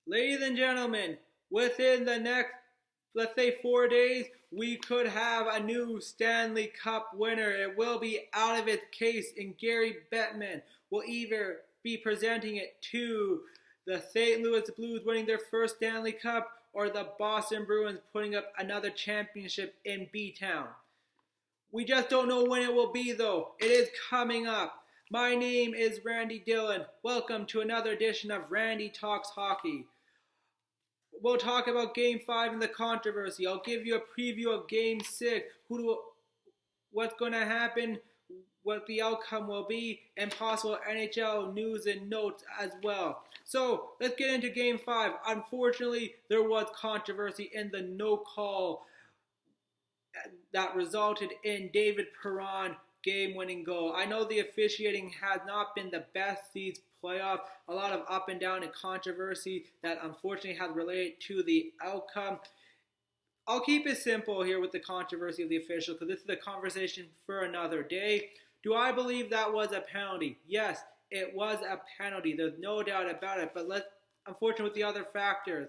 Ladies and gentlemen, within the next, let's say, 4 days, we could have a new Stanley Cup winner. It will be out of its case, and Gary Bettman will either be presenting it to the St. Louis Blues winning their first Stanley Cup or the Boston Bruins putting up another championship in B-Town. We just don't know when it will be, though. It is coming up. My name is Randy Dillon. Welcome to another edition of Randy Talks Hockey. We'll talk about Game 5 and the controversy. I'll give you a preview of Game 6, what's going to happen, what the outcome will be, and possible NHL news and notes as well. So, let's get into Game 5. Unfortunately, there was controversy in the no call that resulted in David Perron game-winning goal. I know the officiating has not been the best these playoffs. A lot of up and down and controversy that unfortunately has related to the outcome. I'll keep it simple here with the controversy of the official because this is a conversation for another day. Do I believe that was a penalty? Yes, it was a penalty. There's no doubt about it. But unfortunately with the other factors,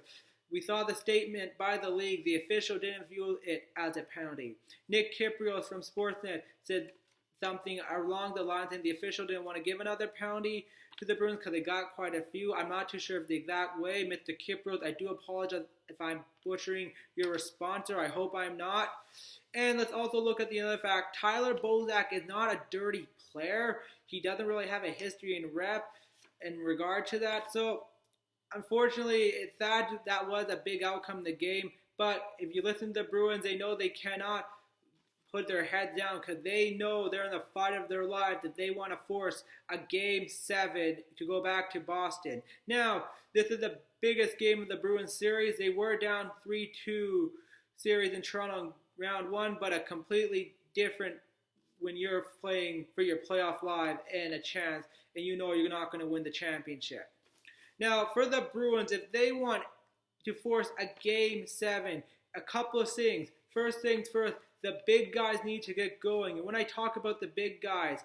we saw the statement by the league. The official didn't view it as a penalty. Nick Kyprios from Sportsnet said something along the lines that the official didn't want to give another penalty to the Bruins because they got quite a few. I'm not too sure of the exact way. Mr. Kyprios, I do apologize if I'm butchering your response, or I hope I'm not. And let's also look at the other fact. Tyler Bozak is not a dirty player. He doesn't really have a history and rep in regard to that. So, unfortunately, it's sad that was a big outcome in the game. But if you listen to the Bruins, they know they cannot put their head down because they know they're in the fight of their life, that they want to force a Game 7 to go back to Boston. Now, this is the biggest game of the Bruins series. They were down 3-2 series in Toronto in round 1, but a completely different when you're playing for your playoff live and a chance, and you know you're not going to win the championship. Now, for the Bruins, if they want to force a Game 7, a couple of things. First things first, the big guys need to get going. And when I talk about the big guys,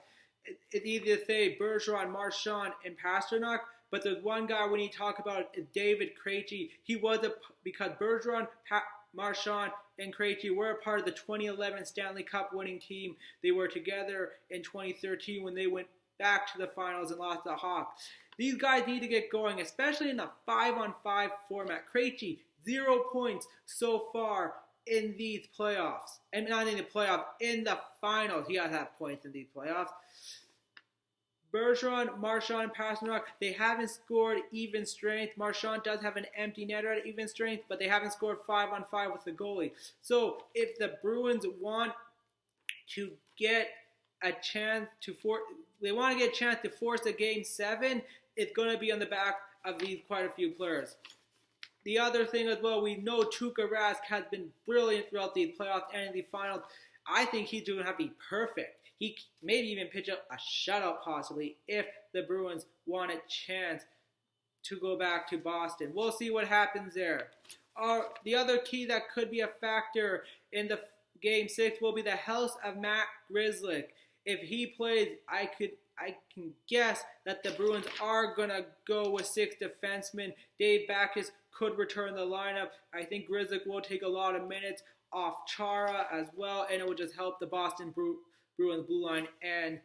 it's easy to say Bergeron, Marchand, and Pastrnak, but there's one guy we need to talk about is David Krejci. Because Bergeron, Marchand, and Krejci were a part of the 2011 Stanley Cup winning team. They were together in 2013 when they went back to the finals and lost to the Hawks. These guys need to get going, especially in the 5-on-5 format. Krejci, 0 points so far in these playoffs. And not in the playoffs, in the finals. He has had points in these playoffs. Bergeron, Marchand, and Pastrnak, they haven't scored even strength. Marchand does have an empty netter at even strength, but they haven't scored 5-on-5 with the goalie. So if the Bruins want to get a chance to force a Game 7, it's going to be on the back of these quite a few players. The other thing as well, we know Tuukka Rask has been brilliant throughout the playoffs and the finals. I think he's going to have to be perfect. He maybe even pitch up a shutout possibly if the Bruins want a chance to go back to Boston. We'll see what happens there. The other key that could be a factor in the Game 6 will be the health of Matt Grzelcyk. If he plays, I can guess that the Bruins are going to go with 6 defensemen. Dave Backes could return the lineup. I think Grzelcyk will take a lot of minutes off Chara as well, and it will just help the Boston Bruins blue line and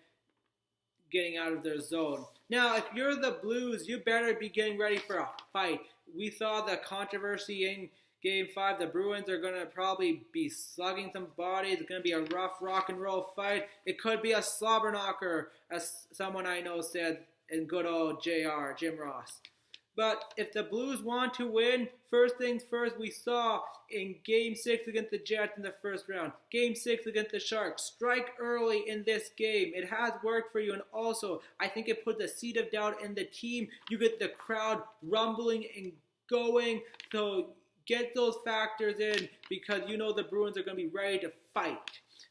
getting out of their zone. Now, if you're the Blues, you better be getting ready for a fight. We saw the controversy in Game 5. The Bruins are going to probably be slugging some bodies. It's going to be a rough rock and roll fight. It could be a slobber knocker, as someone I know said in good old JR, Jim Ross. But if the Blues want to win, first things first, we saw in Game 6 against the Jets in the first round. Game 6 against the Sharks. Strike early in this game. It has worked for you, and also, I think it puts a seed of doubt in the team. You get the crowd rumbling and going, so get those factors in because you know the Bruins are going to be ready to fight.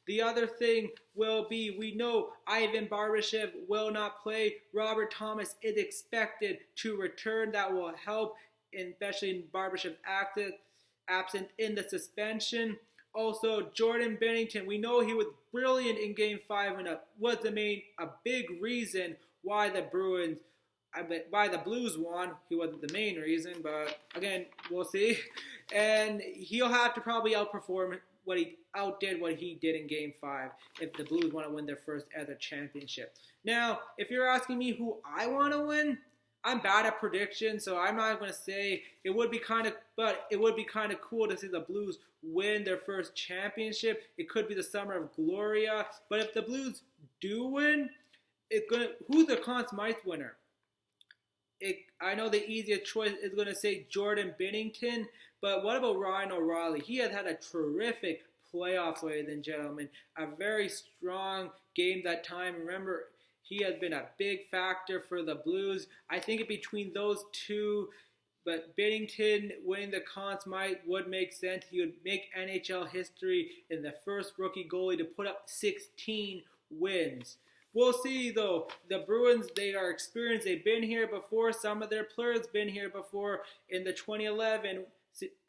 The other thing will be, we know Ivan Barbashev will not play. Robert Thomas is expected to return. That will help, especially in Barbashev's absent in the suspension. Also, Jordan Bennington, we know he was brilliant in Game 5 and was a big reason why the Bruins why the Blues won. He wasn't the main reason, but again, we'll see. And he'll have to probably outperform what he outdid what he did in Game 5 if the Blues want to win their first ever championship. Now, if you're asking me who I want to win, I'm bad at predictions, so I'm not going to say it would be kind of cool to see the Blues win their first championship. It could be the summer of Gloria, but if the Blues do win, who's the Conn Smythe winner? I know the easiest choice is going to say Jordan Binnington, but what about Ryan O'Reilly? He has had a terrific playoffs, ladies and gentlemen. A very strong game that time. Remember, he has been a big factor for the Blues. I think between those two, but Binnington winning the Conn Smythe would make sense. He would make NHL history in the first rookie goalie to put up 16 wins. We'll see, though. The Bruins, they are experienced. They've been here before. Some of their players been here before in the 2011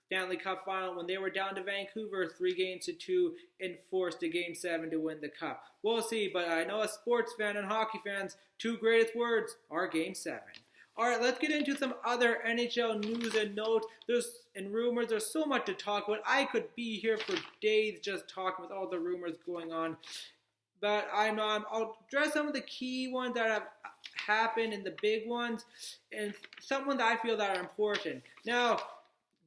Stanley Cup final when they were down to Vancouver 3-2 and forced a Game 7 to win the Cup. We'll see, but I know as sports fan and hockey fans, two greatest words are Game 7. All right, let's get into some other NHL news and notes. And rumors. There's so much to talk about. I could be here for days just talking with all the rumors going on. But I'll address some of the key ones that have happened and the big ones, and some ones that I feel that are important. Now,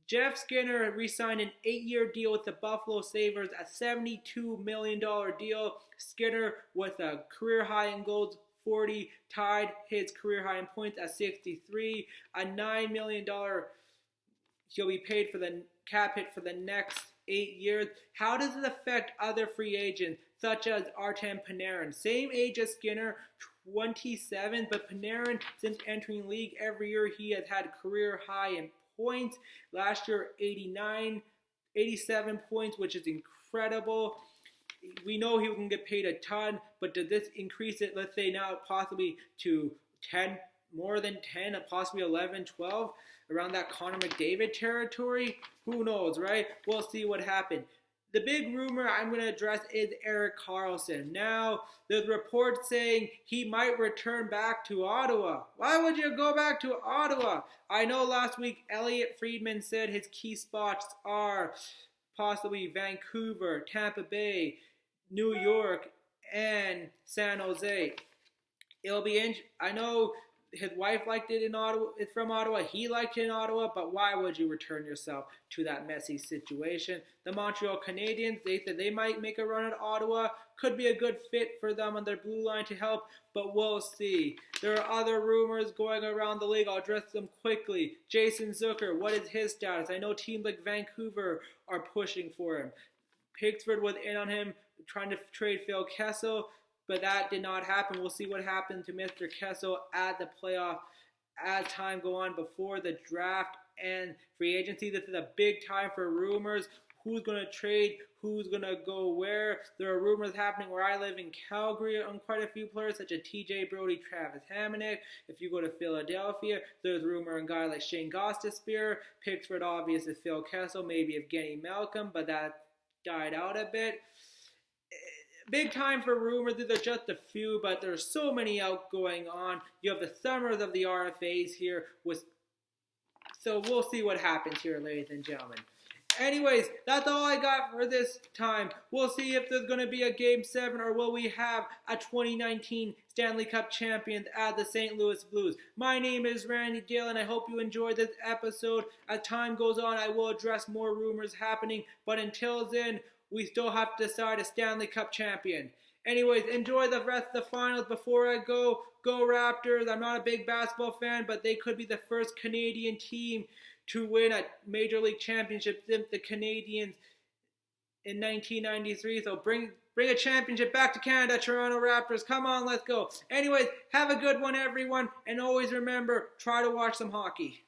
Jeff Skinner re-signed an 8-year deal with the Buffalo Sabres, a $72 million deal. Skinner, with a career high in goals, 40, tied his career high in points at 63. A $9 million he'll be paid for the cap hit for the next 8 years. How does it affect other free agents, such as Artem Panarin? Same age as Skinner, 27, but Panarin, since entering league every year, he has had career high in points. Last year, 87 points, which is incredible. We know he can get paid a ton, but does this increase it, let's say now possibly to 10, more than 10, possibly 11, 12, around that Connor McDavid territory? Who knows, right? We'll see what happens. The big rumor I'm going to address is Erik Karlsson. Now, there's reports saying he might return back to Ottawa. Why would you go back to Ottawa? I know last week Elliot Friedman said his key spots are possibly Vancouver, Tampa Bay, New York, and San Jose. I know his wife liked it in Ottawa. It's from Ottawa. He liked it in Ottawa, but why would you return yourself to that messy situation? The Montreal Canadiens, they said they might make a run at Ottawa. Could be a good fit for them on their blue line to help, but we'll see. There are other rumors going around the league. I'll address them quickly. Jason Zucker, what is his status? I know teams like Vancouver are pushing for him. Pittsburgh was in on him, trying to trade Phil Kessel, but that did not happen. We'll see what happened to Mr. Kessel at the playoff as time go on before the draft and free agency. This is a big time for rumors. Who's going to trade? Who's going to go where? There are rumors happening where I live in Calgary on quite a few players such as TJ Brody, Travis Hamonic. If you go to Philadelphia, there's rumor on guys like Shane Gostisbehere. Pittsburgh, obviously, is Phil Kessel, maybe Evgeny Malkin, but that died out a bit. Big time for rumors. These are just a few, but there's so many out going on. You have the summers of the RFAs here. So we'll see what happens here, ladies and gentlemen. Anyways, that's all I got for this time. We'll see if there's going to be a Game 7 or will we have a 2019 Stanley Cup champions as the St. Louis Blues. My name is Randy Dale, and I hope you enjoyed this episode. As time goes on, I will address more rumors happening, but until then, we still have to decide a Stanley Cup champion. Anyways, enjoy the rest of the finals. Before I go Raptors. I'm not a big basketball fan, but they could be the first Canadian team to win a Major League Championship since the Canadiens in 1993. So bring a championship back to Canada, Toronto Raptors. Come on, let's go. Anyways, have a good one, everyone. And always remember, try to watch some hockey.